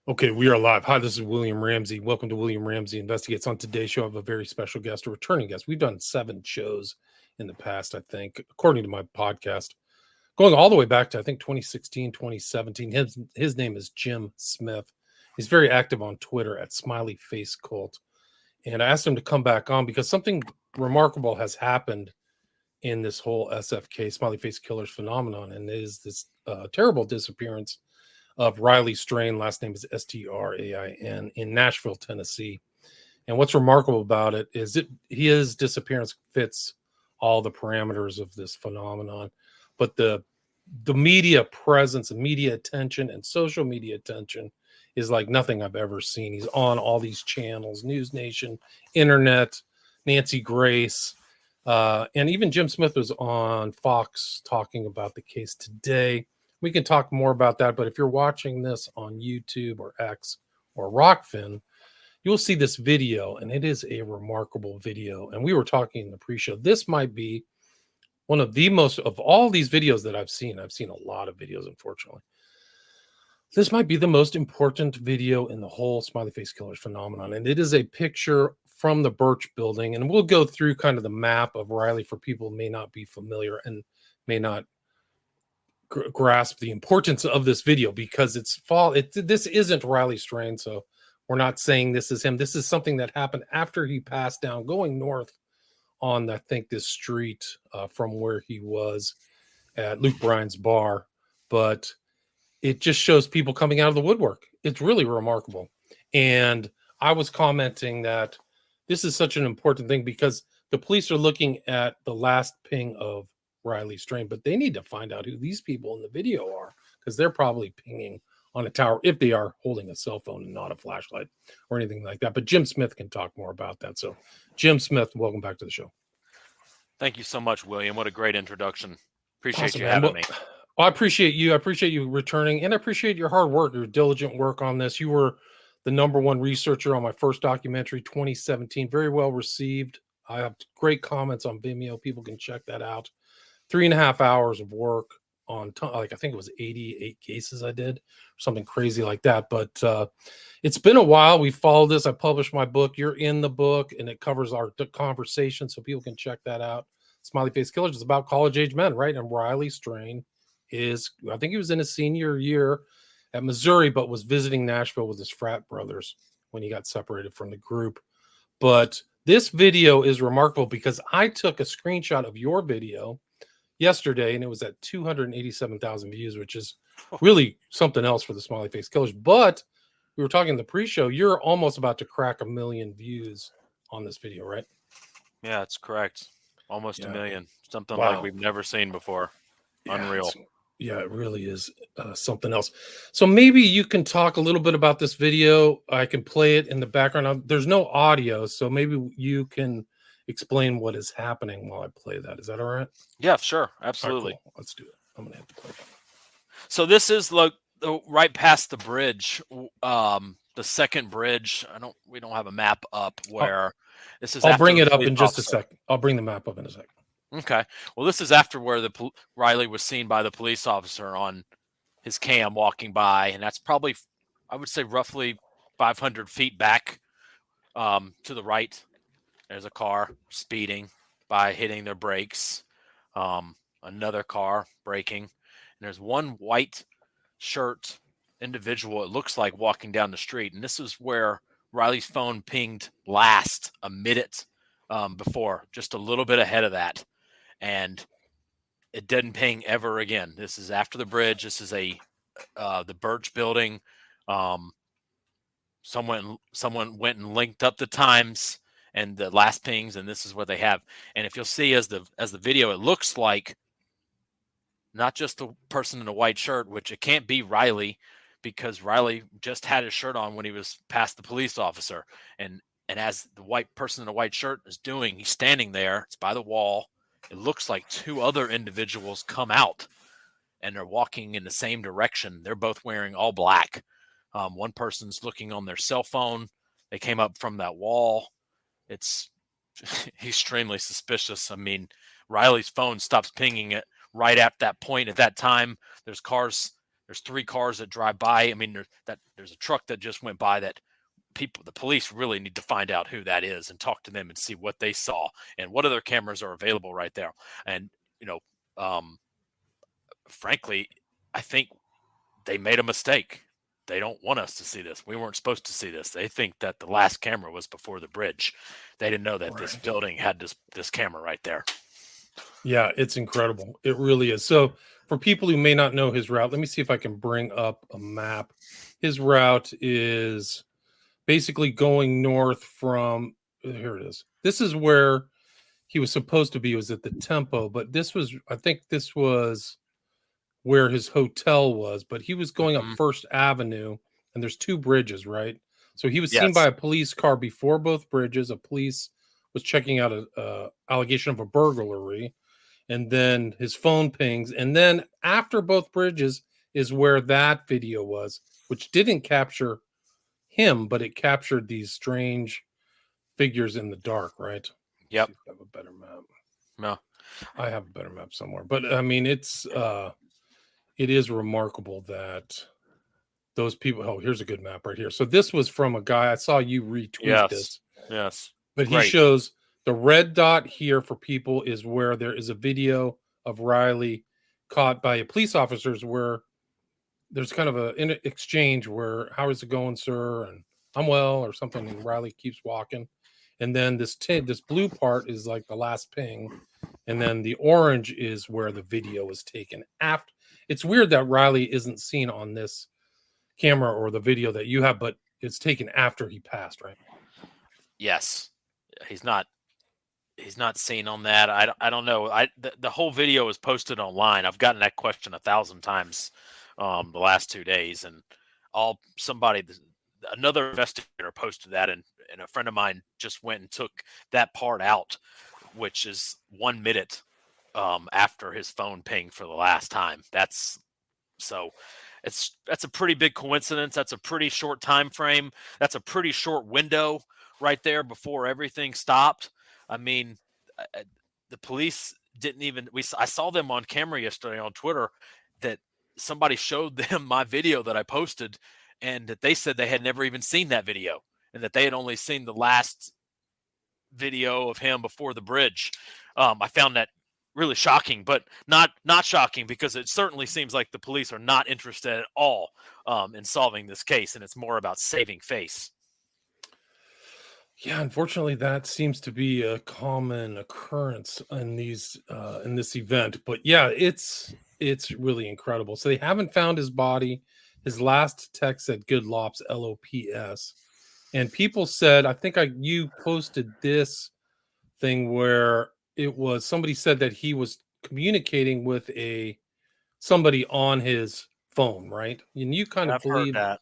Okay, we are live. Hi, this is William Ramsey. Welcome to William Ramsey Investigates. On today's show, I have a very special guest, a returning guest. We've done 7 shows in the past, I think, according to my podcast, going all the way back to, I think, 2016, 2017. His name is Jim Smith. He's very active on Twitter at Smiley Face Cult. And I asked him to come back on because something remarkable has happened in this whole SFK, Smiley Face Killers phenomenon, and it is this terrible disappearance of Riley Strain, last name is Strain, in Nashville, Tennessee. And what's remarkable about it is his disappearance fits all the parameters of this phenomenon. But the media presence and media attention and social media attention is like nothing I've ever seen. He's on all these channels, News Nation, Internet, Nancy Grace, and even Jim Smith was on Fox talking about the case today. We can talk more about that, but if you're watching this on YouTube or X or Rockfin, you'll see this video, and it is a remarkable video. And we were talking in the pre-show. This might be one of the most, of all these videos that I've seen a lot of videos, unfortunately. This might be the most important video in the whole Smiley Face Killers phenomenon. And it is a picture from the Birch Building. And we'll go through kind of the map of Riley for people who may not be familiar and may not grasp the importance of this video, because this isn't Riley Strain, so we're not saying this is him. This is something that happened after he passed down going north on, I think, this street from where he was at Luke Bryan's bar. But it just shows people coming out of the woodwork. It's really remarkable. And I was commenting that this is such an important thing because the police are looking at the last ping of Riley Strain, but they need to find out who these people in the video are, because they're probably pinging on a tower if they are holding a cell phone and not a flashlight or anything like that. But Jim Smith can talk more about that. So Jim Smith, welcome back to the show. Thank you so much, William. What a great introduction. Appreciate Awesome, you man. having me. Well, I appreciate you. I appreciate you returning, and I appreciate your hard work, your diligent work on this. You were the #1 researcher on my first documentary, 2017. Very well received. I have great comments on Vimeo. People can check that out. 3.5 hours of work on, I think it was 88 cases I did, something crazy like that. But it's been a while. We followed this. I published my book. You're in the book, and it covers our conversation, so people can check that out. Smiley Face Killers is about college-age men, right? And Riley Strain is, I think he was in his senior year at Missouri, but was visiting Nashville with his frat brothers when he got separated from the group. But this video is remarkable because I took a screenshot of your video yesterday, and it was at 287,000 views, which is really something else for the Smiley Face Killers. But we were talking in the pre-show, you're almost about to crack 1 million views on this video, right? Yeah, that's correct. Almost 1 million. Something Wow. like we've never seen before. Unreal. Yeah, it really is something else. So maybe you can talk a little bit about this video. I can play it in the background. There's no audio, so maybe you can explain what is happening while I play that. Is that all right? Yeah, sure. Absolutely. Right, cool. Let's do it. I'm going to have to play that. So this is right past the bridge, the second bridge. We don't have a map up where this is. I'll bring it up in just a second. I'll bring the map up in a second. Okay. Well, this is after where Riley was seen by the police officer on his cam walking by, and that's probably, I would say, roughly 500 feet back to the right. There's a car speeding by, hitting their brakes. Another car braking, and there's one white shirt individual, it looks like, walking down the street. And this is where Riley's phone pinged last a minute before, just a little bit ahead of that. And it didn't ping ever again. This is after the bridge. This is the Birch Building. Someone went and linked up the times and the last pings, and this is what they have. And if you'll see as the video, it looks like not just the person in a white shirt, which it can't be Riley, because Riley just had his shirt on when he was past the police officer. And as the white person in a white shirt is doing, he's standing there. It's by the wall. It looks like 2 other individuals come out, and they're walking in the same direction. They're both wearing all black. One person's looking on their cell phone. They came up from that wall. It's extremely suspicious. I mean, Riley's phone stops pinging it right at that point. At that time, there's cars There's 3 cars that drive by. I mean, there's a truck that just went by that the police really need to find out who that is and talk to them and see what they saw and what other cameras are available right there. And, frankly, I think they made a mistake. They don't want us to see this. We weren't supposed to see this. They think that the last camera was before the bridge. They didn't know that this building had this camera right there. Yeah, it's incredible. It really is. So for people who may not know his route, let me see if I can bring up a map. His route is basically going north from, here it is. This is where he was supposed to be. It was at the Tempo, but I think this was where his hotel was, but he was going up First Avenue, and there's 2 bridges, right? So he was seen by a police car before both bridges. A police was checking out a allegation of a burglary, and then his phone pings, and then after both bridges is where that video was, which didn't capture him, but it captured these strange figures in the dark, right? Yep. I have a better map. No, I have a better map somewhere, but I mean, it is remarkable that those people. Oh, here's a good map right here. So this was from a guy. I saw you retweet this. Yes. But he shows the red dot here for people is where there is a video of Riley caught by police officers where there's kind of an exchange where, how is it going, sir? And I'm well, or something. And Riley keeps walking. And then this blue part is like the last ping. And then the orange is where the video was taken after. It's weird that Riley isn't seen on this camera or the video that you have, but it's taken after he passed, right? Yes. He's not seen on that. I don't know. The whole video is posted online. I've gotten that question 1,000 times the last 2 days, and another investigator posted that, and a friend of mine just went and took that part out, which is 1 minute after his phone pinged for the last time. That's a pretty big coincidence. That's a pretty short time frame. That's a pretty short window right there before everything stopped. I mean, the police didn't even. I saw them on camera yesterday on Twitter that somebody showed them my video that I posted, and that they said they had never even seen that video, and that they had only seen the last video of him before the bridge. I found that really shocking, but not shocking, because it certainly seems like the police are not interested at all in solving this case, and it's more about saving face. Yeah, unfortunately, that seems to be a common occurrence in in this event. But yeah, it's really incredible. So they haven't found his body. His last text said "Good Lops," LOPS, and people said, I think you posted this thing where it was somebody said that he was communicating with somebody on his phone, right? And you kind of believe that.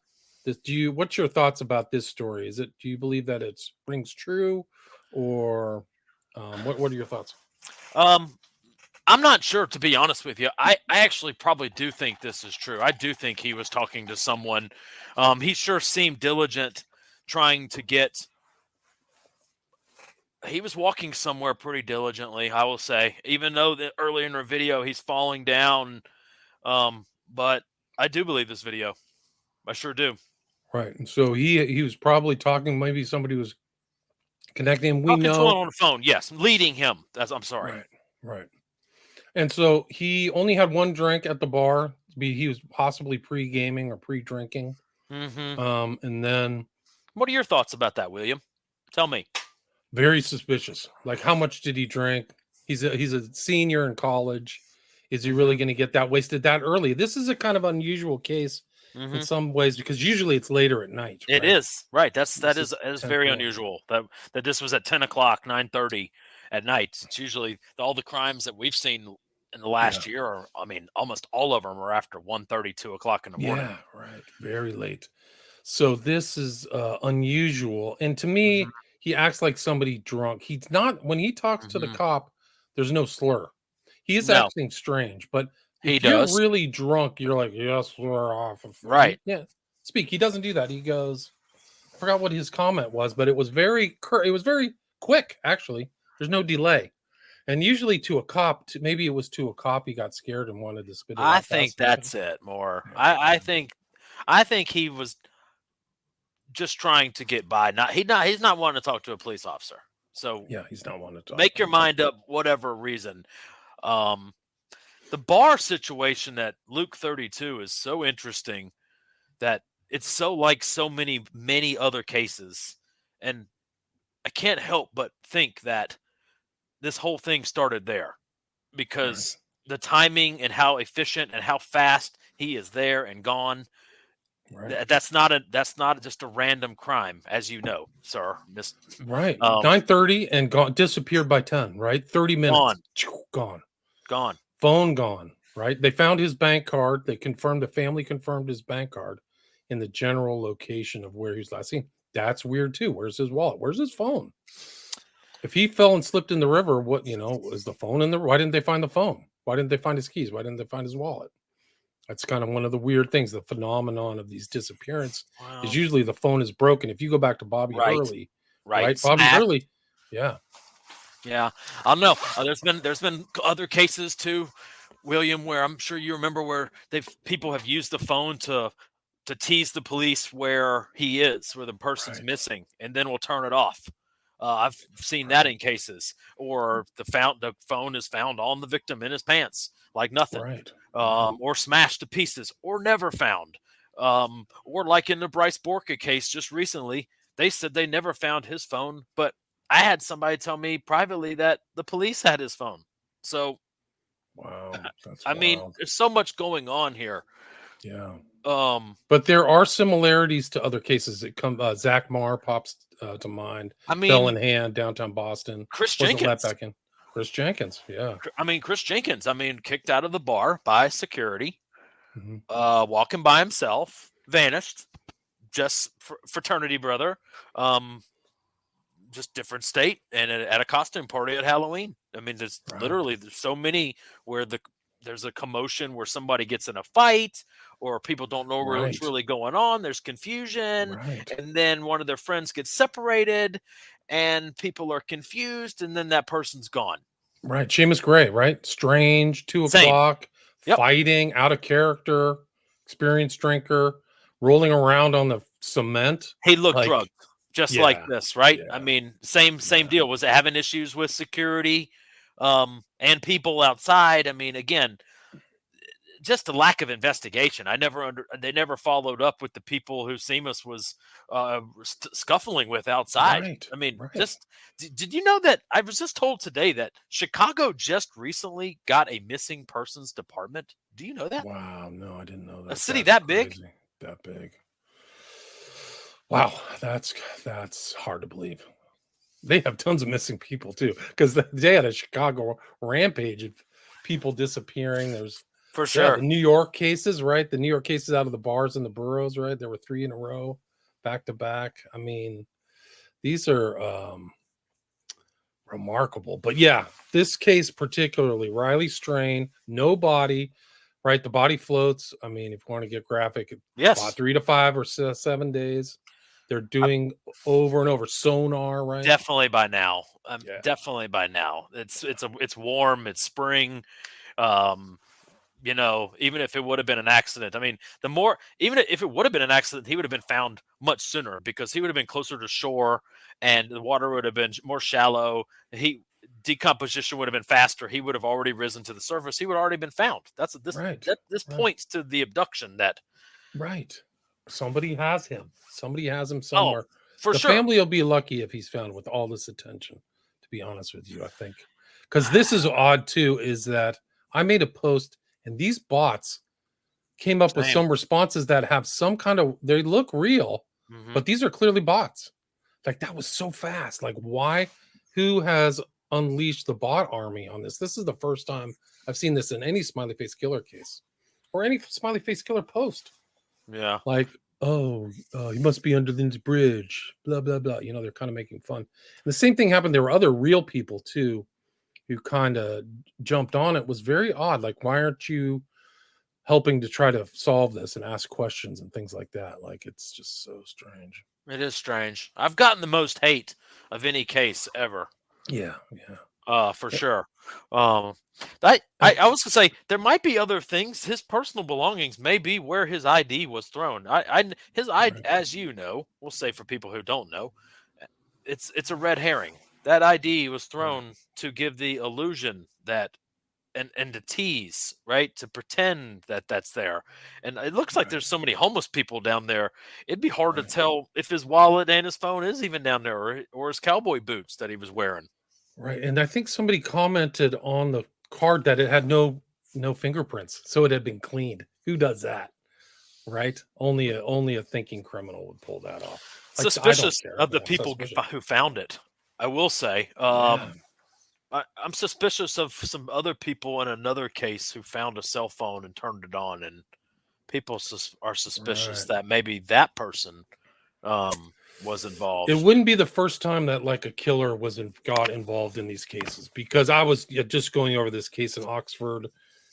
What's your thoughts about this story? Do you believe that it rings true, or what are your thoughts? I'm not sure, to be honest with you. I actually probably do think this is true. I do think he was talking to someone. He sure seemed diligent trying to get. He was walking somewhere pretty diligently, I will say, even though that earlier in the video he's falling down. But I do believe this video. I sure do. Right. And so he was probably talking, maybe somebody was connecting him. We talking know to him on the phone, yes, leading him. I'm sorry. Right. And so he only had 1 drink at the bar. He was possibly pre-gaming or pre-drinking. Mm-hmm. And then, what are your thoughts about that, William? Tell me. Very suspicious. Like, how much did he drink? He's a senior in college. Is he really going to get that wasted that early? This is a kind of unusual case in some ways, because usually it's later at night. Right? It is, right. That is very unusual. That this was at 10 o'clock, 9:30 at night. It's usually all the crimes that we've seen in the last year are, I mean, almost all of them are after 1:30, 2 o'clock in the morning. Yeah, right. Very late. So this is unusual. And to me, he acts like somebody drunk. He's not, when he talks to the cop, there's no slur. He is acting strange, but if you're really drunk, you're like, yes, we're off. Right. Yeah. Speak. He doesn't do that. He goes, I forgot what his comment was, but it was very quick, actually. There's no delay. And usually to a cop, maybe it was to a cop, he got scared and wanted to spit it I out think fast. that's it more. Yeah. I think he was just trying to get by. He's not wanting to talk to a police officer. So Yeah, he's not wanting to talk. make your mind up, whatever reason. The bar situation at Luke 32 is so interesting that it's so like so many other cases, and I can't help but think that this whole thing started there because the timing and how efficient and how fast he is there and gone. Right. That's not just a random crime, as you know, sir. Right. 9:30 and gone, disappeared by 10, right? 30 minutes. Gone. Gone. Phone gone, right? They found his bank card. The family confirmed his bank card in the general location of where he was last seen. That's weird too. Where's his wallet? Where's his phone? If he fell and slipped in the river, was the phone in there? Why didn't they find the phone? Why didn't they find his keys? Why didn't they find his wallet? That's kind of one of the weird things. The phenomenon of these disappearances is usually the phone is broken. If you go back to Bobby Hurley, right? Bobby Hurley, yeah. Yeah, I don't know. There's been other cases too, William, where I'm sure you remember where people have used the phone to tease the police where he is, where the person's missing, and then will turn it off. I've seen that in cases, or the phone is found on the victim in his pants, like nothing, or smashed to pieces, or never found, or like in the Bryce Borka case just recently, they said they never found his phone, but I had somebody tell me privately that the police had his phone. So, wow, that's I mean, there's so much going on here. Yeah. But there are similarities to other cases. It come Zach Marr pops to mind. I mean, Bell in hand, downtown Boston. Chris Jenkins. Chris Jenkins, yeah. Chris Jenkins. Kicked out of the bar by security, walking by himself, vanished, just fraternity brother, just different state, and at a costume party at Halloween. I mean, there's so many where there's a commotion where somebody gets in a fight or people don't know what's really going on. There's confusion. And then one of their friends gets separated and people are confused. And then that person's gone. Right. Seamus Gray, right? Strange, 2 o'clock, fighting, out of character, experienced drinker, rolling around on the cement. He looked drugged, just like this, right? Yeah. I mean, same deal. Was it having issues with security and people outside? I mean, again, just a lack of investigation. They never followed up with the people who Seamus was scuffling with outside. I mean, did you know that I was just told today that Chicago just recently got a missing persons department? Do you know that? Wow, no, I didn't know that. A city that big? That big. Wow, that's hard to believe. They have tons of missing people too, because they had a Chicago rampage of people disappearing. There's for sure the New York cases, right? The New York cases out of the bars and the boroughs, right? There were 3 in a row, back to back. I mean, these are remarkable. But yeah, this case particularly, Riley Strain, no body, right? The body floats. I mean, if you want to get graphic, yes, 3 to 5 or 7 days. They're doing over and over sonar, right? Definitely by now. Definitely by now. It's warm. It's spring. You know, even if it would have been an accident, I mean, even if it would have been an accident, he would have been found much sooner because he would have been closer to shore and the water would have been more shallow. Decomposition would have been faster. He would have already risen to the surface. He would have already been found. This points to the abduction that. Right. Somebody has him. Somebody has him somewhere. Oh, for the sure. family will be lucky if he's found with all this attention, to be honest with you, I think. Because this is odd, too, is that I made a post, and these bots came up with some responses that have some kind of, they look real, but these are clearly bots. Like, that was so fast. Like, why? Who has unleashed the bot army on this? This is the first time I've seen this in any smiley face killer case or any smiley face killer post. Yeah. Like, he must be under the bridge, blah, blah, blah. You know, they're kind of making fun. And the same thing happened. There were other real people, too, who kind of jumped on it. It was very odd. Like, why aren't you helping to try to solve this and ask questions and things like that? Like, it's just so strange. It is strange. I've gotten the most hate of any case ever. Yeah. For sure. I was gonna say there might be other things. His personal belongings may be where his ID was thrown. His ID, Right. as you know, we'll say for people who don't know, it's a red herring. That ID was Right. thrown to give the illusion that and to tease, right? To pretend that that's there. And it looks like Right. there's so many homeless people down there. It'd be hard to Right. tell if his wallet and his phone is even down there, or his cowboy boots that he was wearing. Right. And I think somebody commented on the card that it had no fingerprints, so it had been cleaned. Who does that? Right? Only a thinking criminal would pull that off. Like I don't Suspicious care. of the Yeah, people suspicious. who found it. I will say, Yeah. I'm suspicious of some other people in another case who found a cell phone and turned it on, and people are suspicious Right. that maybe that person was It involved. wouldn't be the first time that like a killer got involved in these cases, because I was just going over this case in Oxford.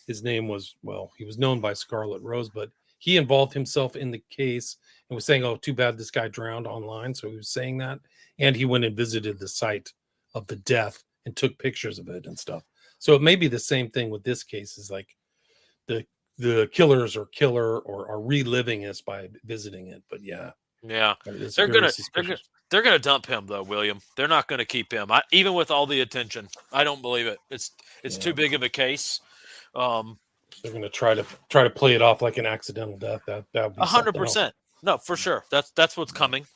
His name was, well, he was known by Scarlet Rose, but he involved himself in the case and was saying, "Oh, too bad this guy drowned online." So he was saying that, and he went and visited the site of the death and took pictures of it and stuff. So it may be the same thing with this case. Is like the killers or are reliving this by visiting it. But yeah, Yeah, it is they're very gonna they're gonna suspicious. they're gonna dump him though, William. They're not gonna keep him. Even with all the attention, I don't believe it. It's too Yeah. big of a case. Um, They're going to try to play it off like an accidental death. That would be something else. 100%. No, for sure. That's what's coming.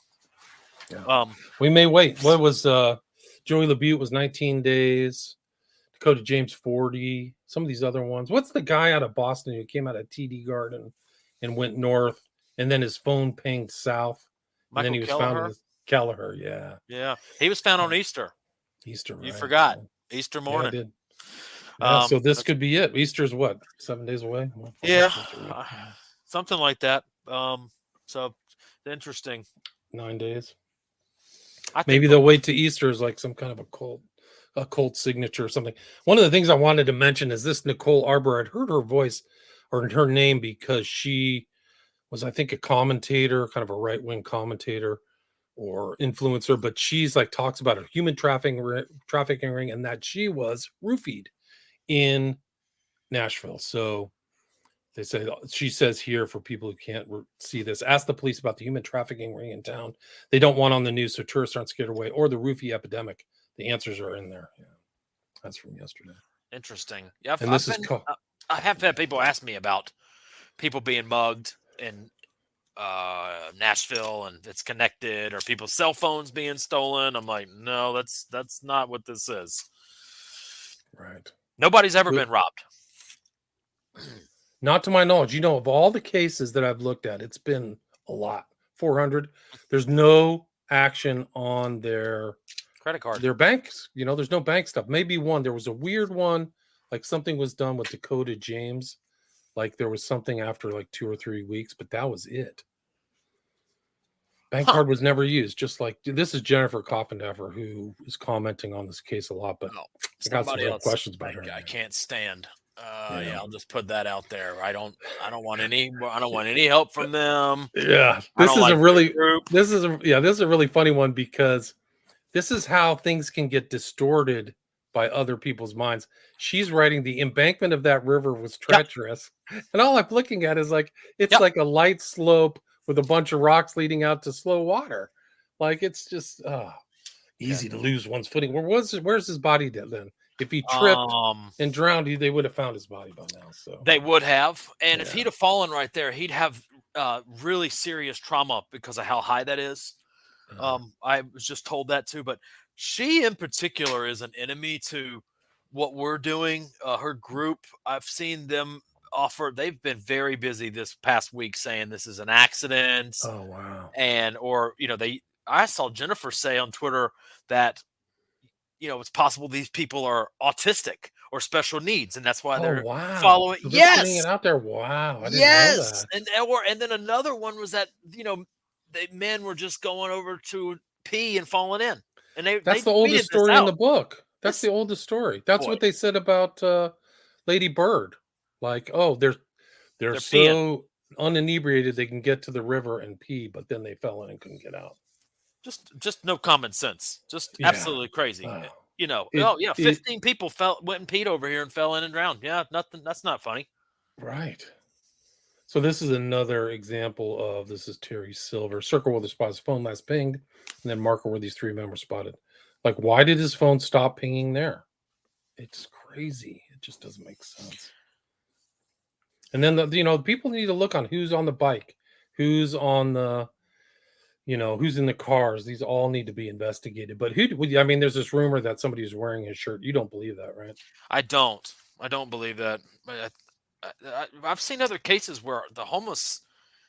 Yeah. Um, We may wait. What was Joey LaBute was 19 days. Dakota James 40. Some of these other ones. What's the guy out of Boston who came out of TD Garden and went north, and then his phone pinged south, and then Michael he was found in Kelleher. the Kelleher. Yeah, Yeah, he was found on Easter. Easter. You Right. forgot Easter Yeah, I morning. did. Yeah. So this That's, could be it. Easter's what, 7 days away? Well, yeah, once a week. Yeah. something like that. So interesting. 9 days. I think Maybe they'll wait to Easter as like some kind of a cult signature or something. One of the things I wanted to mention is this Nicole Arbor. I'd heard her voice or her name because she was, I think, a commentator, kind of a right-wing commentator or influencer, but she's like talks about a human trafficking ring and that she was roofied in Nashville. So they say, she says here, for people who can't see this, ask the police about the human trafficking ring in town. They don't want on the news so tourists aren't scared away, or the roofie epidemic. The answers are in there. Yeah, that's from yesterday. interesting. Yeah, And this is called. I have had people ask me about people being mugged in Nashville and it's connected, or people's cell phones being stolen. I'm like, no, that's not what this is. Right. Nobody's ever been robbed. Not to my knowledge. Of all the cases that I've looked at, it's been a lot. 400. There's no action on their Credit card. banks. There's no bank stuff. Maybe one. There was a weird one, like something was done with Dakota James. Like there was something after like 2 or 3 weeks, but that was it. Bank card was never used. Just like this is Jennifer Coffendaffer, who is commenting on this case a lot, but I got some real questions about her. I can't stand. Yeah, I'll just put that out there. I don't want any help from them. Yeah, this is a really funny one, because this is how things can get distorted by other people's minds. She's writing the embankment of that river was treacherous, and all I'm looking at is like it's like a light slope with a bunch of rocks leading out to slow water. Like it's just easy to lose one's footing. Where's his body then? If he tripped and drowned, they would have found his body by now. So they would have, and if he'd have fallen right there, he'd have really serious trauma because of how high that is. I was just told that too, but she in particular is an enemy to what we're doing. Her group, I've seen them offer. They've been very busy this past week saying this is an accident. Oh wow! I saw Jennifer say on Twitter that it's possible these people are autistic or special needs, and that's why they're following. So they're putting it out there. Wow, I didn't know that. And then another one was that men were just going over to pee and falling in, and that's the oldest story in the book. That's the oldest story. That's what they said about Lady Bird. Like, oh, they're so peeing. Uninebriated they can get to the river and pee, but then they fell in and couldn't get out. Just no common sense. Just absolutely crazy. It, 15 people went and peed over here and fell in and drowned. Yeah, nothing. That's not funny. right. So this is another example of this is Terry Silver. Circle where the spot's phone last pinged, and then marker where these three members spotted. Like, why did his phone stop pinging there? It's crazy. It just doesn't make sense. And then people need to look on who's on the bike, who's on the, who's in the cars. These all need to be investigated. But there's this rumor that somebody is wearing his shirt. You don't believe that, right? I don't believe that. But I've seen other cases where the homeless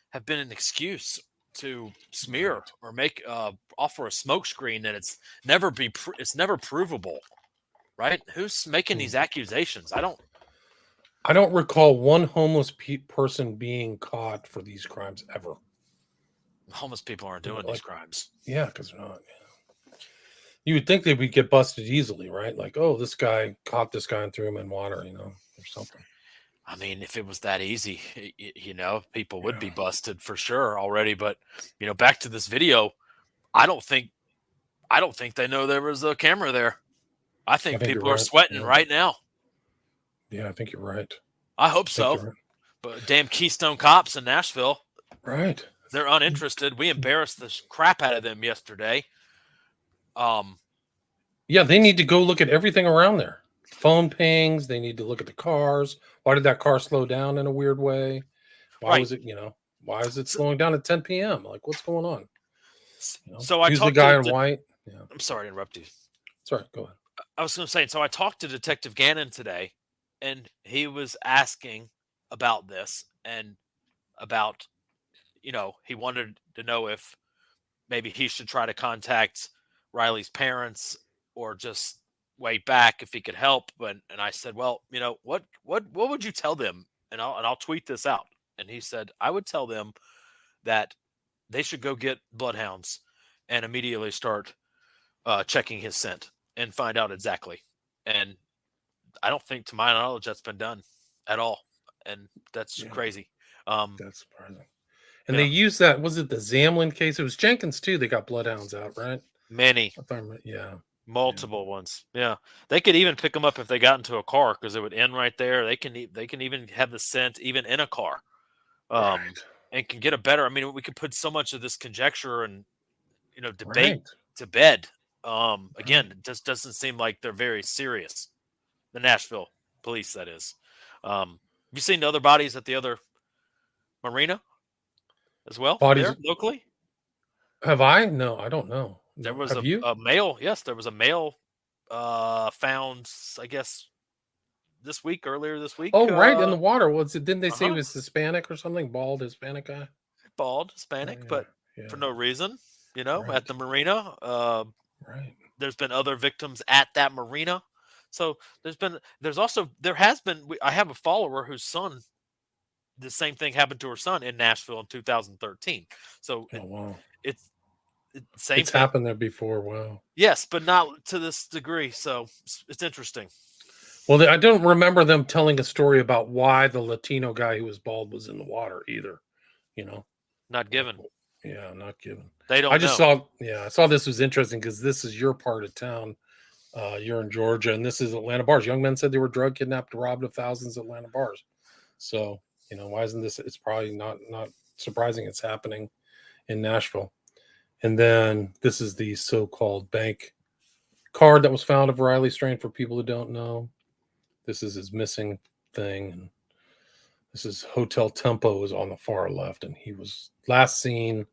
have been an excuse to smear or make offer a smokescreen that it's never provable, right? Who's making these accusations? I don't recall one homeless person being caught for these crimes ever. Homeless people aren't doing these crimes. Yeah, because they're not. Yeah. You would think they would get busted easily, right? Like, oh, this guy caught this guy and threw him in water, or something. I mean, if it was that easy, people would be busted for sure already. But back to this video, I don't think they know there was a camera there. I think people are sweating right now. Yeah, I think you're right. I hope so. Right. But damn Keystone cops in Nashville. Right. They're uninterested. We embarrassed the crap out of them yesterday. Yeah, they need to go look at everything around there. Phone pings. They need to look at the cars. Why did that car slow down in a weird way? Why was it, why is it slowing down at 10 p.m.? Like, what's going on? So I who's talked the guy in white? Yeah. I'm sorry to interrupt you. Sorry, go ahead. I was going to say, so I talked to Detective Gannon today, and he was asking about this and about, he wanted to know if maybe he should try to contact Riley's parents or just wait back if he could help. And I said, well, what would you tell them? And I'll tweet this out. And he said, I would tell them that they should go get bloodhounds and immediately start checking his scent and find out exactly. And I don't think, to my knowledge, that's been done at all. And that's crazy. That's surprising. And they used that, was it the Zamlin case? It was Jenkins too. They got bloodhounds out, right? Many. Multiple ones. Yeah. They could even pick them up if they got into a car because it would end right there. They can even have the scent even in a car. And can get a better, we could put so much of this conjecture and, debate to bed. Again, it just doesn't seem like they're very serious. The Nashville police, that is. Have you seen the other bodies at the other marina as well? Bodies there, locally? Have I? No, I don't know. There was a male. Yes, there was a male found, I guess, earlier this week. Oh, right, in the water. Didn't they say he was Hispanic or something? Bald Hispanic guy? Bald Hispanic, but for no reason, at the marina. There's been other victims at that marina. So there has been, I have a follower whose son, the same thing happened to her son in Nashville in 2013. So it's same it's thing. Happened there before. Wow. Yes, but not to this degree. So it's interesting. Well, I don't remember them telling a story about why the Latino guy who was bald was in the water either. Not given. Yeah, not given. They don't. I saw this was interesting because this is your part of town. You're in Georgia, and this is Atlanta bars. Young men said they were drug kidnapped, robbed of thousands of Atlanta bars. So, why isn't this? It's probably not surprising it's happening in Nashville. And then this is the so-called bank card that was found of Riley Strain for people who don't know. This is his missing thing. And this is Hotel Tempo is on the far left, and he was last seen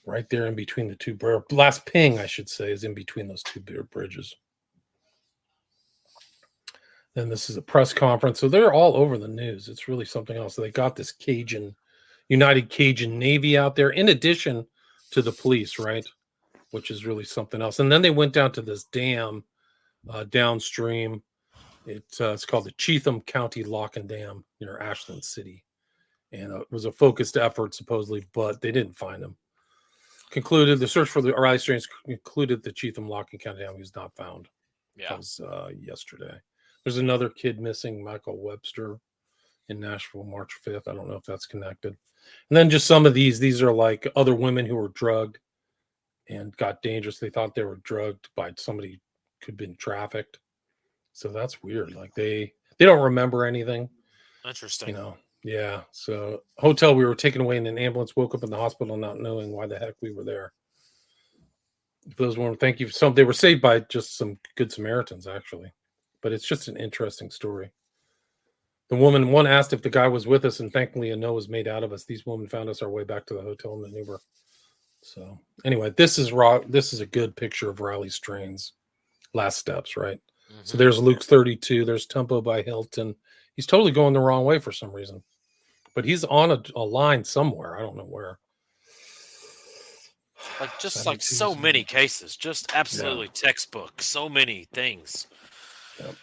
right there in between the two. Last ping, I should say, is in between those two bridges. Then this is a press conference. So they're all over the news. It's really something else. So they got this United Cajun Navy out there in addition to the police, right? Which is really something else. And then they went down to this dam downstream. It's called the Cheatham County Lock and Dam near Ashland City. And it was a focused effort, supposedly, but they didn't find him. Concluded the search for the Riley Strains concluded the Cheatham Lock and County Dam was not found. Yeah. That was yesterday. There's another kid missing, Michael Webster, in Nashville, March 5th. I don't know if that's connected. And then just some of these are like other women who were drugged and got dangerous. They thought they were drugged by somebody could have been trafficked. So that's weird. Like they don't remember anything. Interesting. Yeah. So hotel, we were taken away in an ambulance, woke up in the hospital not knowing why the heck we were there. Those one, thank you. They were saved by just some good Samaritans, actually. But it's just an interesting story. The one asked if the guy was with us, and thankfully a no was made out of us. These women found us our way back to the hotel in Maneuver. So anyway, this is a good picture of Riley Strain's last steps, right? Mm-hmm. So there's Luke's 32. There's Tempo by Hilton. He's totally going the wrong way for some reason. But he's on a line somewhere. I don't know where. Like so many cases, just absolutely textbook. So many things. Yep.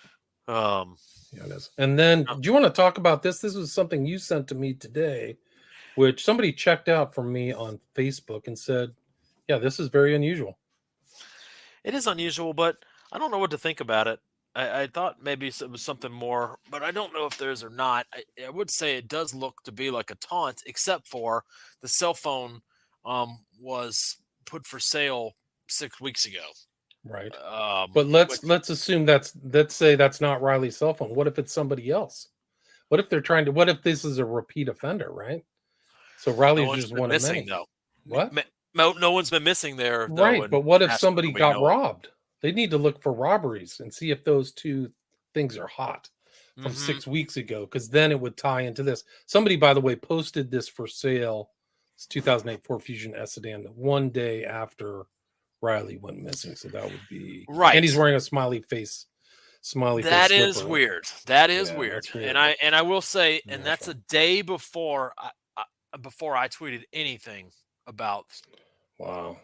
Yeah, it is. And then, do you want to talk about this? This was something you sent to me today, which somebody checked out from me on Facebook and said, "Yeah, this is very unusual." It is unusual, but I don't know what to think about it. I thought maybe it was something more, but I don't know if there is or not. I would say it does look to be like a taunt, except for the cell phone was put for sale 6 weeks ago. Right. But let's assume let's say that's not Riley's cell phone. What if it's somebody else? What if this is a repeat offender, right? So Riley's just one of many. Though. What? No one's been missing there. Right. But what if somebody got robbed? They need to look for robberies and see if those two things are hot from 6 weeks ago, because then it would tie into this. Somebody, by the way, posted this for sale. It's 2008 Ford Fusion S sedan one day after Riley went missing. So that would be right. And he's wearing a smiley face. That is weird. That is weird. And I will say, and that's a day before I tweeted anything about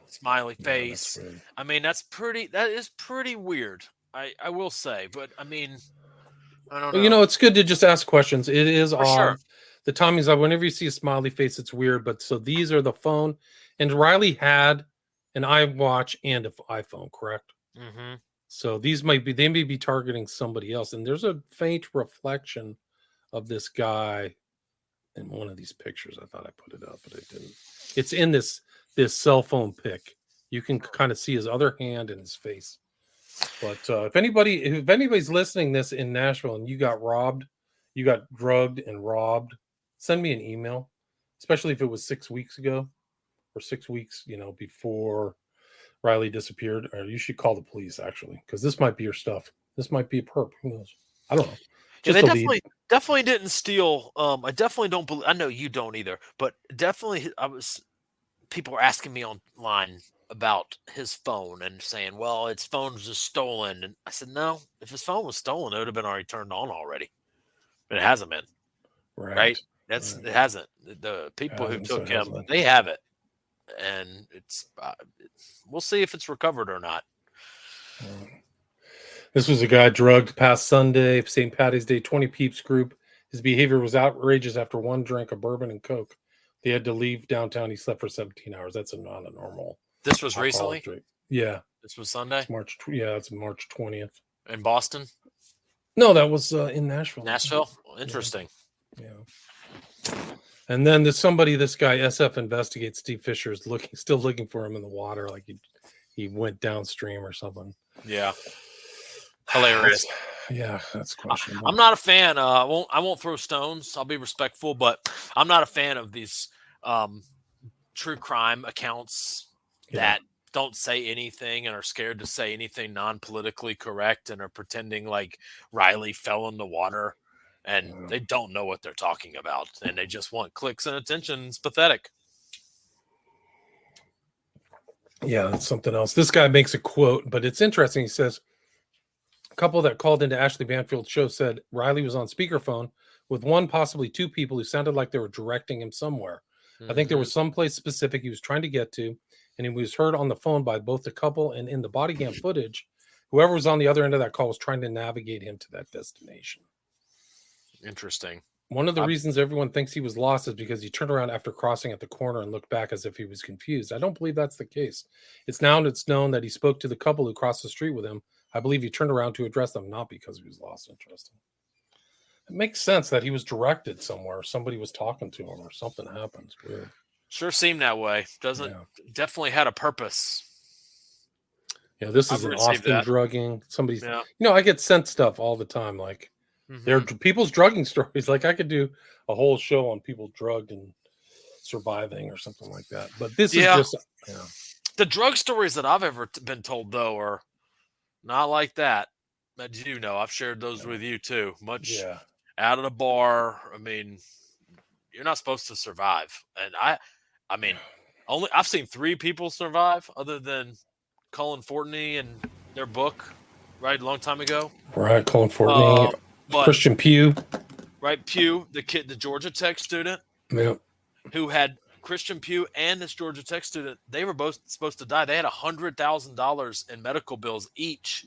smiley face. I mean, that is pretty weird. I will say, but I mean, I don't know. It's good to just ask questions. It is odd. Sure. The timing's like whenever you see a smiley face, it's weird. But so these are the phone, and Riley had an iWatch and an iPhone, correct? Mm-hmm. So they may be targeting somebody else. And there's a faint reflection of this guy in one of these pictures. I thought I put it up, but I didn't. It's in this cell phone pic. You can kind of see his other hand and his face. But if anybody's listening this in Nashville and you got drugged and robbed, send me an email, especially if it was 6 weeks ago or 6 weeks, before Riley disappeared. Or you should call the police, actually, because this might be your stuff. This might be a perp. Who knows? I don't know. They definitely didn't steal. I definitely don't believe. I know you don't either, but definitely, people were asking me online about his phone and saying, "Well, his phone was just stolen." And I said, "No, if his phone was stolen, it would have been already turned on already. But it hasn't been. Right? It hasn't. The people who took him, they have it, and it's. We'll see if it's recovered or not." This was a guy drugged past Sunday, St. Patty's Day, 20 Peeps group. His behavior was outrageous after one drink of bourbon and Coke. They had to leave downtown. He slept for 17 hours. That's not a normal. This was recently? Drink. Yeah. This was Sunday? It's March 20th. In Boston? No, that was in Nashville. Nashville? Interesting. Yeah. And then this guy, SF Investigates, Steve Fisher, is still looking for him in the water, like he went downstream or something. Yeah. Hilarious. That's questionable. I'm not a fan. I won't throw stones. I'll be respectful, but I'm not a fan of these true crime accounts that don't say anything and are scared to say anything non-politically correct and are pretending like Riley fell in the water and they don't know what they're talking about and they just want clicks and attention. It's pathetic. Yeah, that's something else. This guy makes a quote, but it's interesting. He says, couple that called into Ashley Banfield's show said Riley was on speakerphone with one, possibly two people who sounded like they were directing him somewhere. I think there was some place specific he was trying to get to, and he was heard on the phone by both the couple, and in the body cam footage, whoever was on the other end of that call was trying to navigate him to that destination. Interesting. One of the reasons everyone thinks he was lost is because he turned around after crossing at the corner and looked back as if he was confused. I don't believe that's the case. It's known that he spoke to the couple who crossed the street with him. I believe he turned around to address them, not because he was lost. Interesting. It makes sense that he was directed somewhere. Somebody was talking to him or something happened. It's weird. Sure seemed that way. Definitely had a purpose. This I've is an received Austin that. drugging. Somebody's, Yeah. I get sent stuff all the time. Like they're people's drugging stories. Like I could do a whole show on people drugged and surviving or something like that. But this is just, the drug stories that I've ever been told though are not like that. As you know, I've shared those with you too. Much out of the bar. I mean, you're not supposed to survive. And I mean, I've seen 3 people survive other than Colin Fortney and their book, right, a long time ago. Right, Colin Fortney, Christian Pugh. Right, Pugh, the Georgia Tech student. Yeah. Who had Christian Pugh and this Georgia Tech student, they were both supposed to die. They had $100,000 in medical bills each,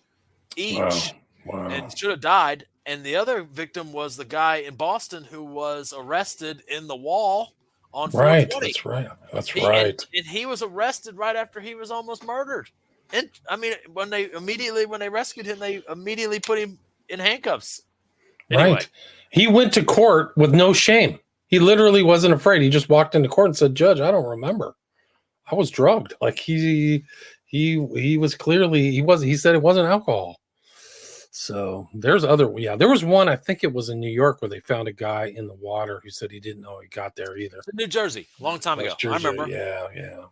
Wow. And should have died. And the other victim was the guy in Boston who was arrested in the wall on 420. That's right. And he was arrested right after he was almost murdered. And I mean, when they rescued him, they immediately put him in handcuffs. Anyway. Right. He went to court with no shame. He literally wasn't afraid. He just walked into court and said, "Judge, I don't remember. I was drugged." Like he was clearly, he said it wasn't alcohol. So there's there was one, I think it was in New York, where they found a guy in the water who said he didn't know he got there either. New Jersey, a long time ago. Jersey, I remember. Yeah.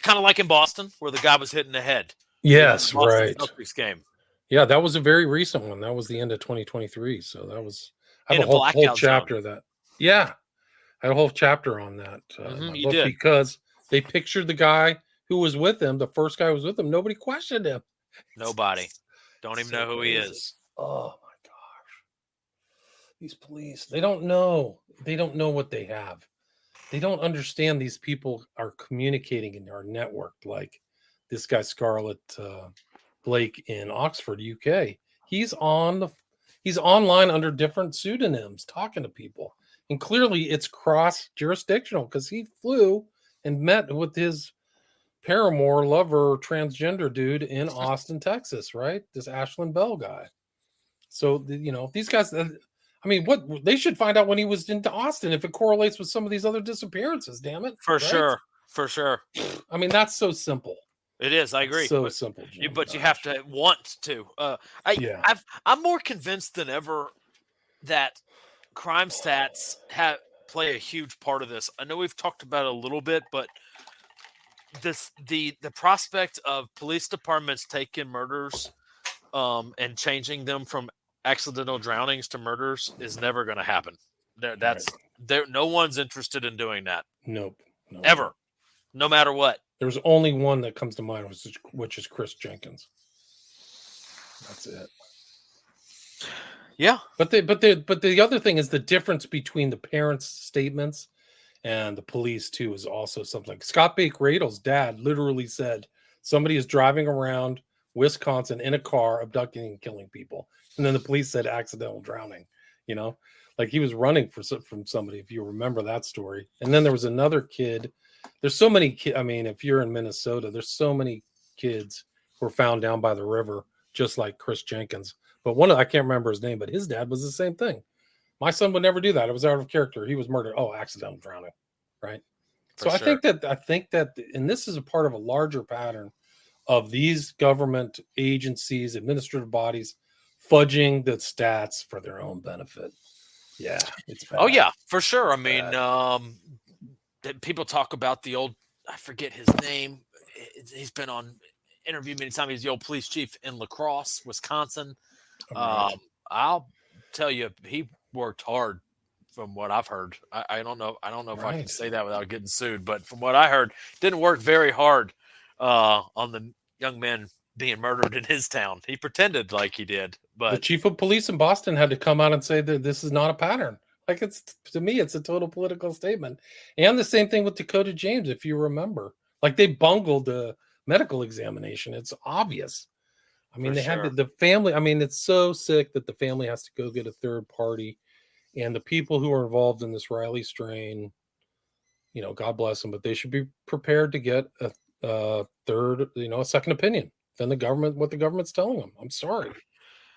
Kind of like in Boston, where the guy was hit in the head. Yes, right. Celtics game. Yeah, that was a very recent one. That was the end of 2023. So that was, I have in a whole chapter of that. Yeah. I had a whole chapter on that you did. because they pictured the guy who was with him, the first guy who was with him. Nobody questioned him. Nobody. Don't even know who he is. Oh my gosh. These police, they don't know. They don't know what they have. They don't understand these people are communicating in our network. Like this guy, Scarlett Blake in Oxford, UK. He's online under different pseudonyms talking to people. And clearly it's cross-jurisdictional because he flew and met with his paramour lover transgender dude in Austin, Texas, right? This Ashlyn Bell guy. So, these guys, I mean, what they should find out when he was into Austin if it correlates with some of these other disappearances, damn it. For sure. I mean, that's so simple. It is. I agree. So simple. But you have to want to. I'm more convinced than ever that crime stats play a huge part of this. I know we've talked about it a little bit, but the prospect of police departments taking murders and changing them from accidental drownings to murders is never going to happen. No one's interested in doing that. Nope. Ever. No matter what. There's only one that comes to mind, which is Chris Jenkins. That's it. Yeah. But the other thing is the difference between the parents' statements and the police too is also something. Scott Bake-Radle's dad literally said somebody is driving around Wisconsin in a car, abducting and killing people, and then the police said accidental drowning. Like he was running from somebody. If you remember that story, and then there was another kid. There's so many kids. I mean, if you're in Minnesota, there's so many kids who were found down by the river, just like Chris Jenkins. But I can't remember his name, but his dad was the same thing. My son would never do that. It was out of character. He was murdered. Oh, accidental drowning. Right. So I think that, and this is a part of a larger pattern of these government agencies, administrative bodies, fudging the stats for their own benefit. Yeah. It's bad. Oh yeah, for sure. I mean, people talk about the old, I forget his name. He's been on interview many times. He's the old police chief in La Crosse, Wisconsin. Right. I'll tell you, he worked hard from what I've heard. I don't know if I can say that without getting sued, but from what I heard, didn't work very hard on the young men being murdered in his town. He pretended like he did, but the chief of police in Boston had to come out and say that this is not a pattern. Like to me, it's a total political statement. And the same thing with Dakota James, if you remember, like they bungled the medical examination. It's obvious. I mean, had the family. I mean, it's so sick that the family has to go get a third party, and the people who are involved in this Riley strain, God bless them, but they should be prepared to get a third, a second opinion than what the government's telling them. I'm sorry.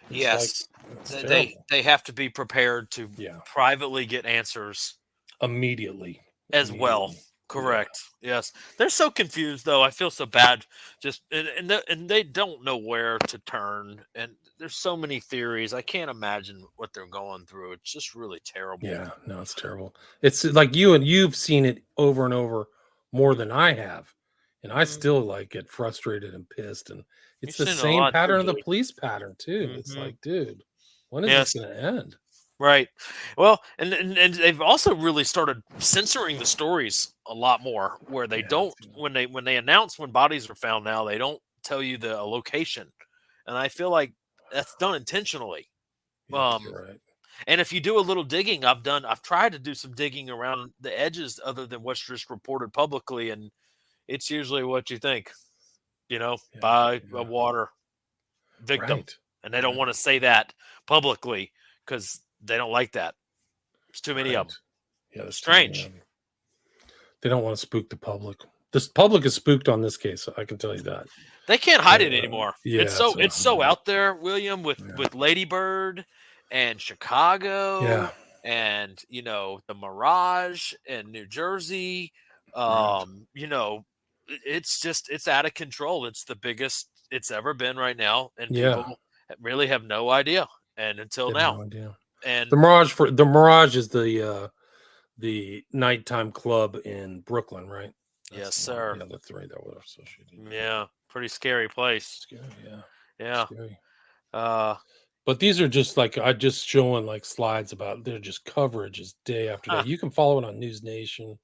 Yes, they have to be prepared to privately get answers immediately as well. Correct. Yes. They're so confused though. I feel so bad. Just and they don't know where to turn. And there's so many theories. I can't imagine what they're going through. It's just really terrible. Yeah, no, it's terrible. It's like you've seen it over and over more than I have. And I Mhm. still like get frustrated and pissed. And You've it's the seen it a same lot too, pattern of the Billy. police pattern too. It's Hmm. like, dude, when is this Yes. gonna end? Right. Well, and they've also really started censoring the stories a lot more, where they Yeah, don't when they announce when bodies are found now, they don't tell you the location, and I feel like that's done intentionally. yep, Um, you're right. and if you do a little digging, I've tried to do some digging around the edges other than what's just reported publicly, and it's usually what you think, Yeah, by a yeah. water victim, Right. and they don't Right. want to say that publicly because they don't like that. There's too many of Right. them. Yeah, there's too many of Strange. them. They don't want to spook the public. This public is spooked on this case. I can tell you that. They can't hide it anymore. It's Yeah, so so it's so out there, William, yeah, with Lady Bird and yeah, Chicago and the Mirage and New Jersey. right. It's out of control. It's the biggest it's ever been right now, and Yeah, people really have no idea. And until they have now, no idea. and The Mirage is the nighttime club in Brooklyn, right? That's yes, the one. sir. Yeah, that's right. That was associated. Yeah, pretty scary place. Scary, yeah, Yeah. scary. Uh, But these are just like I just showing like slides about they're just coverage is day after day. huh, You can follow it on News Nation.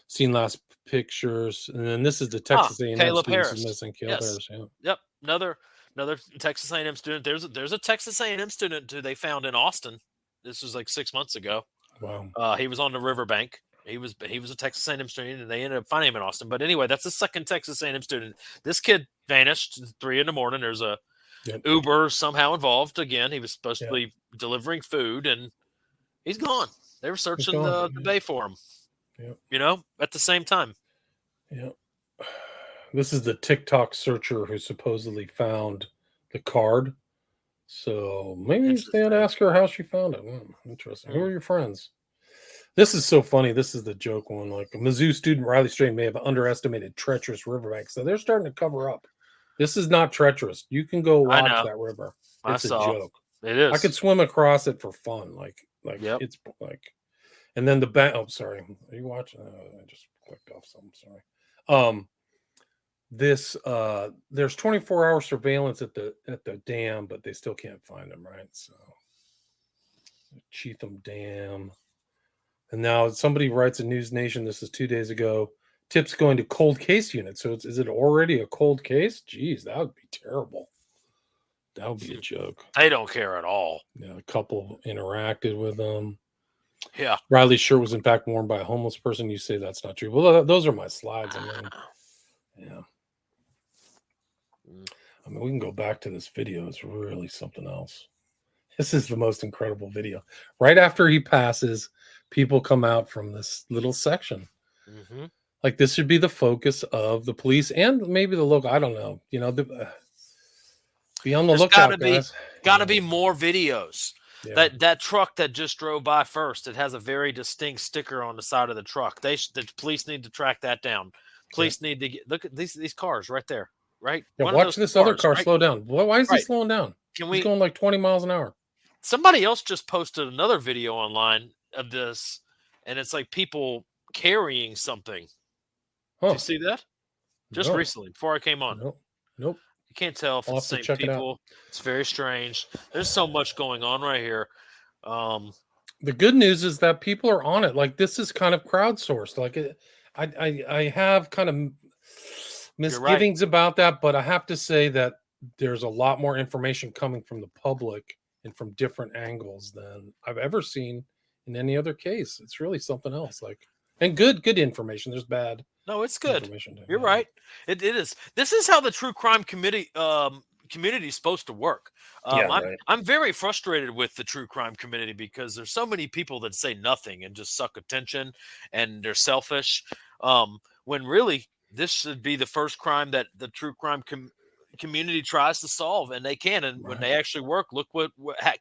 Seen last pictures, and then this is the huh. Texas A&M Caleb students is Harris. missing. Caleb Yes. Harris, yeah. Yep. Another Texas A&M student. There's a Texas A&M student who they found in Austin. This was like 6 months ago. Wow. He was on the riverbank. He was a Texas A&M student, and they ended up finding him in Austin. But anyway, that's the second Texas A&M student. This kid vanished at 3 a.m. There's a Yep. Uber somehow involved again. He was supposed to Yep. be delivering food, and he's gone. They were He's searching gone. the Yeah. bay for him. Yep. At the same time. Yep. This is the TikTok searcher who supposedly found the card. So maybe they ought to Interesting. ask her how she found it. Interesting. Who Hmm. are your friends? This is so funny. This is the joke one. Like a Mizzou student Riley Strain may have underestimated treacherous riverbank. So they're starting to cover up. This is not treacherous. You can go I watch know. that river. I It's a saw. joke. It is. I could swim across it for fun. Like Yep. it's like, and then the bank. Oh, sorry. Are you watching? I just clicked off something. Sorry. There's 24-hour surveillance at the dam, but they still can't find them, right? So Cheatham Dam. And now somebody writes in News Nation, this is 2 days ago, tips going to cold case unit. So is it already a cold case? Geez, that would be terrible. That would be a joke. They don't care at all. Yeah, a couple interacted with them. Yeah. Riley's shirt was in fact worn by a homeless person. You say that's not true. Well, those are my slides. Yeah. I mean, we can go back to this video. It's really something else. This is the most incredible video. Right after he passes, people come out from this little section. Mm-hmm. Like this should be the focus of the police and maybe the local. I don't know. Be on the lookout, guys. Gotta be more videos. Yeah. That truck that just drove by first, it has a very distinct sticker on the side of the truck. The police need to track that down. Police need to look at these cars right there. Right. Yeah, One watch this other car right? slow down. Why is he slowing down? He's going like 20 miles an hour. Somebody else just posted another video online of this, and it's like people carrying something. Huh. Did you see that? Just recently, before I came on. Nope. You can't tell if it's the same people. It's very strange. There's so much going on right here. The good news is that people are on it. Like this is kind of crowdsourced. Like I have kind of misgivings about that, but I have to say that there's a lot more information coming from the public and from different angles than I've ever seen in any other case. It's really something else. And good information. There's bad. No, it's good. You're right. It is. This is how the true crime committee community is supposed to work. I'm very frustrated with the true crime community because there's so many people that say nothing and just suck attention and they're selfish. When really this should be the first crime that the true crime community tries to solve, and they can. And when they actually work, look what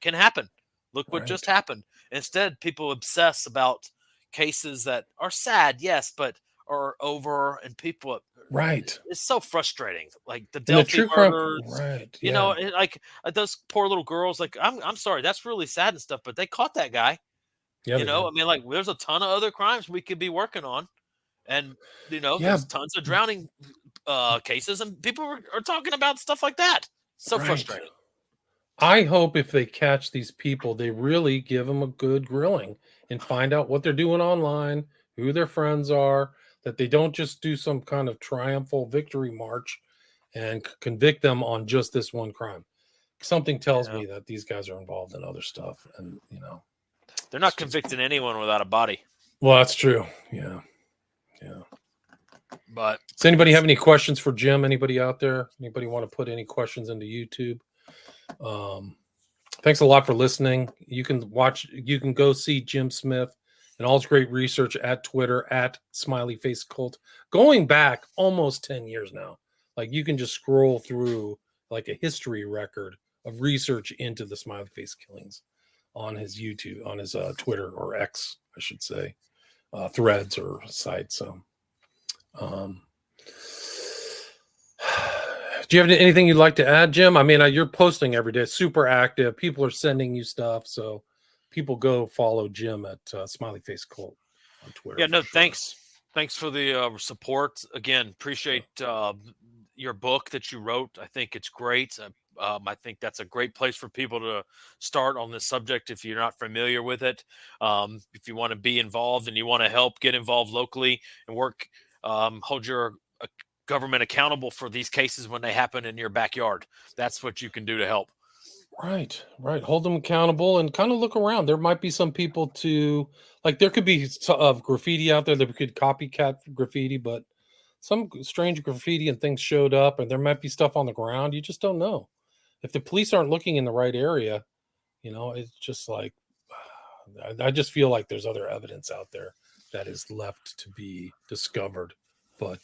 can happen. Look what just happened. Instead, people obsess about cases that are sad, yes, but are over and people. Right. It's so frustrating. Like the And the Delphi true crime, murders, right? you know, like those poor little girls. Like I'm sorry, that's really sad and stuff. But they caught that guy. Yeah, You they know, did. I mean, like there's a ton of other crimes we could be working on, and Yeah, there's tons of drowning cases, and people are talking about stuff like that. So right. frustrating. I hope if they catch these people, they really give them a good grilling and find out what they're doing online, who their friends are, that they don't just do some kind of triumphal victory march and convict them on just this one crime. Something tells Yeah. me that these guys are involved in other stuff. And, They're it's not just, convicting anyone without a body. well, that's true. Yeah. Yeah. But Does anybody have any questions for Jim? Anybody out there? Anybody want to put any questions into YouTube? Thanks a lot for listening. You can go see Jim Smith and all his great research at Twitter at Smiley Face Cult, going back almost 10 years now. Like you can just scroll through like a history record of research into the Smiley Face killings on his YouTube, on his Twitter or X, I should say, threads or site. So, um, do you have anything you'd like to add, Jim? I mean, you're posting every day, super active. People are sending you stuff, so people go follow Jim at Smiley Face Cult on Twitter. yeah, no, sure. thanks for the support. Again, appreciate your book that you wrote. I think it's great. I think that's a great place for people to start on this subject if you're not familiar with it. If you want to be involved and you want to help, get involved locally and work, hold your government accountable for these cases when they happen in your backyard. That's what you can do to help. Right. Hold them accountable and kind of look around. There might be some people to like. There could be graffiti out there that could copycat graffiti, but some strange graffiti and things showed up, and there might be stuff on the ground. You just don't know. If the police aren't looking in the right area, it's just like I just feel like there's other evidence out there that is left to be discovered. But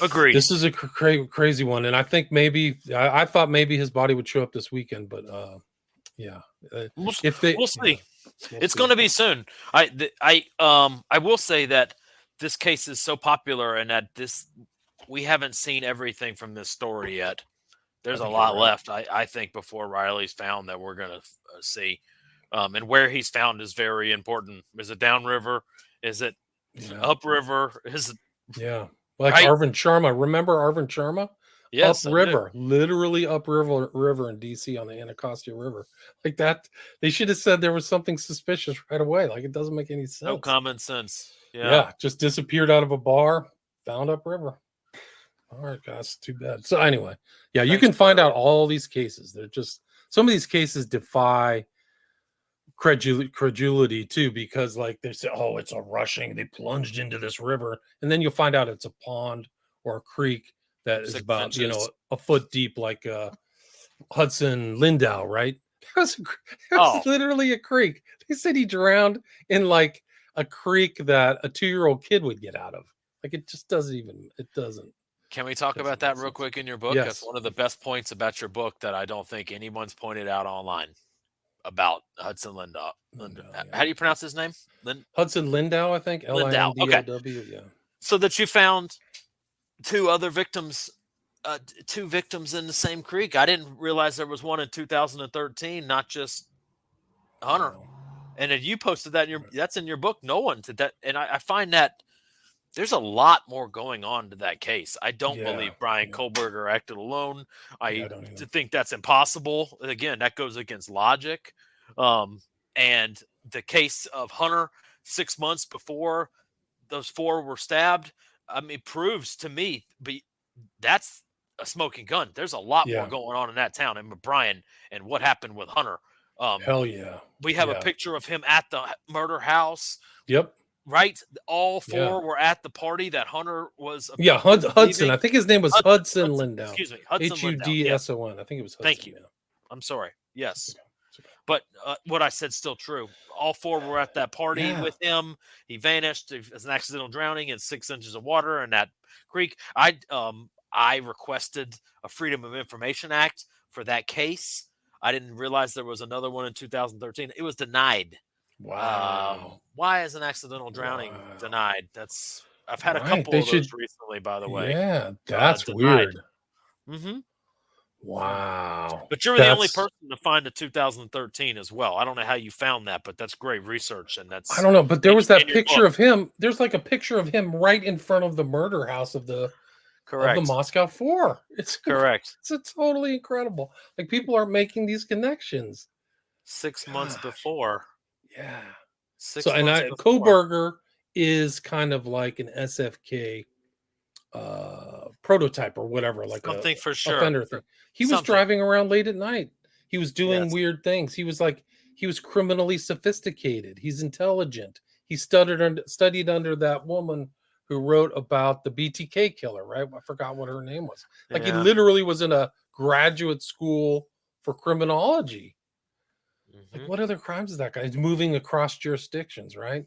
Agreed. this is a crazy one, and I think maybe I thought maybe his body would show up this weekend, but yeah, We'll if they, see. We'll It's see. going to be soon. I will say that this case is so popular, and that we haven't seen everything from this story yet. There's a lot left, I think, before Riley's found that we're going to see. And where he's found is very important. Is it downriver? Is it upriver? Is it like right? Arvind Sharma? Remember Arvind Sharma? Yes, upriver, literally upriver in DC on the Anacostia River, like that. They should have said there was something suspicious right away. Like it doesn't make any sense. No common sense. Yeah, just disappeared out of a bar, found upriver. All right, guys, too bad. So anyway, yeah, you can find out all these cases. They're just some of these cases defy credulity too, because like they say, oh, it's a rushing. They plunged into this river, and then you'll find out it's a pond or a creek that is about a foot deep, like Hudson Lindau, right? It was literally a creek. They said he drowned in like a creek that a 2-year-old kid would get out of. Like it just doesn't. It doesn't. Can we talk about that real quick in your book? Yes. That's one of the best points about your book that I don't think anyone's pointed out online about Hudson Lindau. How do you pronounce his name? Hudson Lindau, I think. Lindau. Lindau. Okay. Yeah. So that you found two victims in the same creek. I didn't realize there was one in 2013, not just Hunter. No. And then you posted that that's in your book. No one did that. And I find that there's a lot more going on to that case. I don't believe Brian Kohlberger acted alone. I think that's impossible. Again, that goes against logic. And the case of Hunter 6 months before those 4 were stabbed, I mean, proves to me, but that's a smoking gun. There's a lot more going on in that town. And Brian and what happened with Hunter. Hell yeah. We have a picture of him at the murder house. Yep. Right? All 4 were at the party that Hunter was. Hudson. Leaving. I think his name was Hudson Lindau. Excuse me. Hudson Hudson. I think it was Hudson. Thank you. I'm sorry. Yes. Okay. But what I said still true. All 4 were at that party with him. He vanished as an accidental drowning in 6 inches of water in that creek. I requested a Freedom of Information Act for that case. I didn't realize there was another one in 2013. It was denied. Wow. Why is an accidental drowning denied? I've had a Right. couple They of those should. recently, by the way, Yeah, that's denied. weird. Mm-hmm. Wow. But you're the only That's. person to find the 2013 as well. I don't know how you found that, but that's great research, and I that's don't know, but there was in that your book. picture of him. There's like a picture of him right in front of the murder house of the Correct. Moscow Four. Correct. It's totally incredible. Like people are making these connections. 6 months Gosh, before. yeah. 6 So and months I before. Koberger is kind of like an SFK prototype or whatever, like a Something for sure. offender thing. He was Something. driving around late at night. He was doing Yes. weird things. He was criminally sophisticated. He's intelligent. He studied under that woman who wrote about the BTK killer, right? I forgot what her name was. Like he Yeah. literally was in a graduate school for criminology. Like Mhm. what other crimes is that guy? He's moving across jurisdictions, right?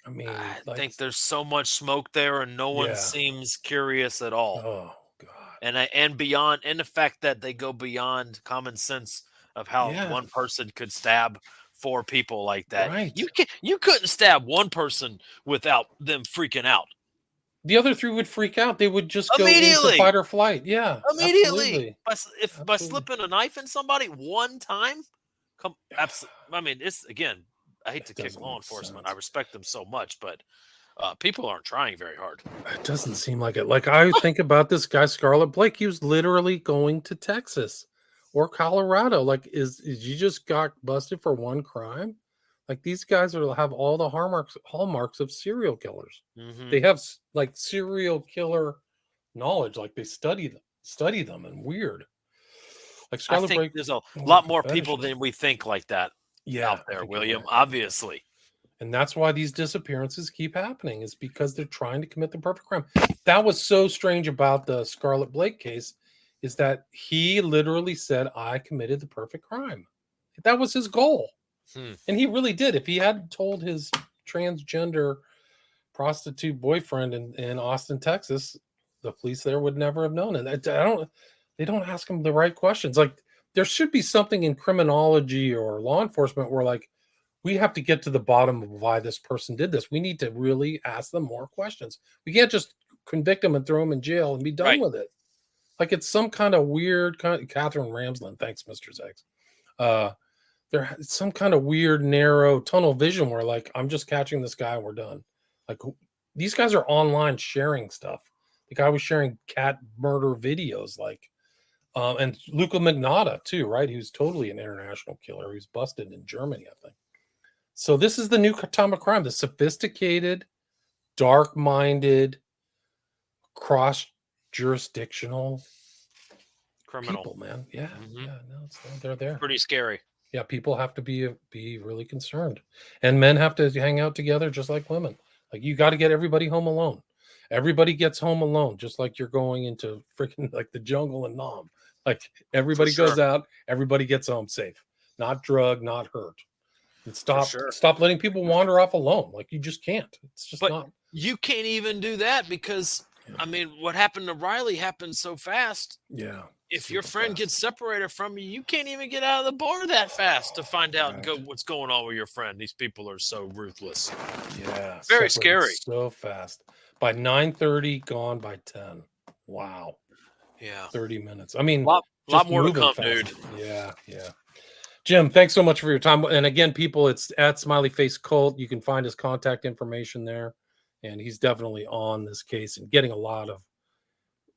I mean, I like think there's so much smoke there, and no one yeah. seems curious at all. Oh God. And beyond, and the fact that they go beyond common sense of how Yeah. one person could stab 4 people like that. Right. You couldn't stab one person without them freaking out The other 3 would freak out. They would just go into immediately. fight or flight. Yeah, Immediately absolutely. by Absolutely. slipping a knife in somebody one time. I mean, it's again. I hate to It kick doesn't law make enforcement. I sense. respect them so much, but people aren't trying very hard. It doesn't seem like it. Like, I think about this guy, Scarlett Blake. He was literally going to Texas or Colorado. Like, is you just got busted for one crime? Like, these guys have all the hallmarks of serial killers. Hmm. They have like serial killer knowledge. Like they study them, and weird. Like I Scarlett think Blake there's a was lot like a more people fetishist. than we think like that Yeah, out I there, think you're William. right. Obviously. And that's why these disappearances keep happening, is because they're trying to commit the perfect crime. That was so strange about the Scarlett Blake case, is that he literally said, I committed the perfect crime. That was his goal. Hmm. And he really did. If he had told his transgender prostitute boyfriend in Austin, Texas, the police there would never have known. And they don't ask him the right questions. Like there should be something in criminology or law enforcement where like, we have to get to the bottom of why this person did this. We need to really ask them more questions. We can't just convict them and throw them in jail and be done Right. with it. Like it's some kind of weird kind of Catherine Ramsland. Thanks, Mr. Zex. There's some kind of weird, narrow tunnel vision where like I'm just catching this guy and we're done. Like these guys are online sharing stuff. The guy was sharing cat murder videos, like and Luca Magnotta too, right? He was totally an international killer. He was busted in Germany, I think. So this is the new atomic crime, the sophisticated, dark-minded, cross-jurisdictional Criminal. people, man. Yeah, Hmm. yeah, no, they're there. Pretty scary. Yeah, people have to be really concerned, and men have to hang out together just like women. Like you got to get everybody home alone. Everybody gets home alone, just like you're going into freaking like the jungle in Nam. Like For everybody sure. goes out, everybody gets home safe, not drugged, not hurt. And For sure. stop letting people wander off alone. Like you just can't. It's just But not. you can't even do that because, I mean, what happened to Riley happened so fast. Yeah. If your Super friend fast. gets separated from you, you can't even get out of the bar that fast to find out and Right. go what's going on with your friend. These people are so ruthless. Yeah. Very separated scary. So fast. By 9:30, gone by 10. Wow. Yeah. 30 minutes. I mean, Lot just more to moving come, fast. dude. Yeah. Yeah. Jim, thanks so much for your time. And again, people, it's at Smiley Face Cult. You can find his contact information there. And he's definitely on this case and getting a lot of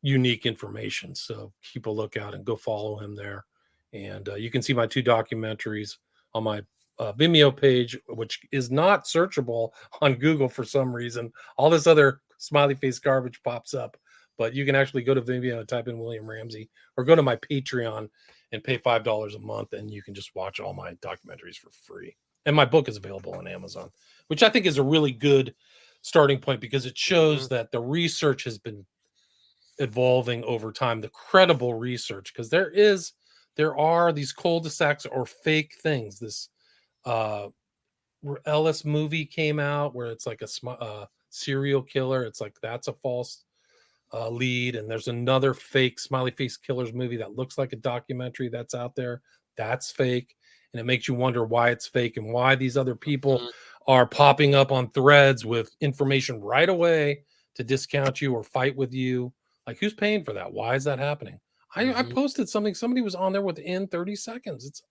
unique information. So keep a lookout and go follow him there. And you can see my 2 documentaries on my Vimeo page, which is not searchable on Google for some reason. All this other smiley face garbage pops up, but you can actually go to Vimeo and type in William Ramsey, or go to my Patreon and pay $5 a month, and you can just watch all my documentaries for free. And my book is available on Amazon, which I think is a really good starting point because it shows that the research has been evolving over time, the credible research, because there are these cul-de-sacs or fake things. This Ellis movie came out where it's like a serial killer. It's like that's a false lead, and there's another fake smiley face killers movie that looks like a documentary that's out there. That's fake, and it makes you wonder why it's fake and why these other people are popping up on threads with information right away to discount you or fight with you. Like, who's paying for that? Why is that happening? I posted something. Somebody was on there within 30 seconds. It's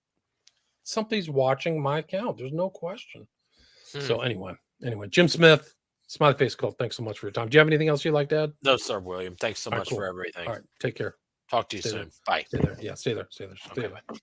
somebody's watching my account. There's no question. So anyway, Jim Smith, Smiley Face Cult, thanks so much for your time. Do you have anything else you'd like to add? No, sir, William. Thanks so All right, much cool. for everything. All right, take care. Talk to you Stay soon. there. Bye. Stay there. Yeah, stay there. Stay there. Stay Okay. there.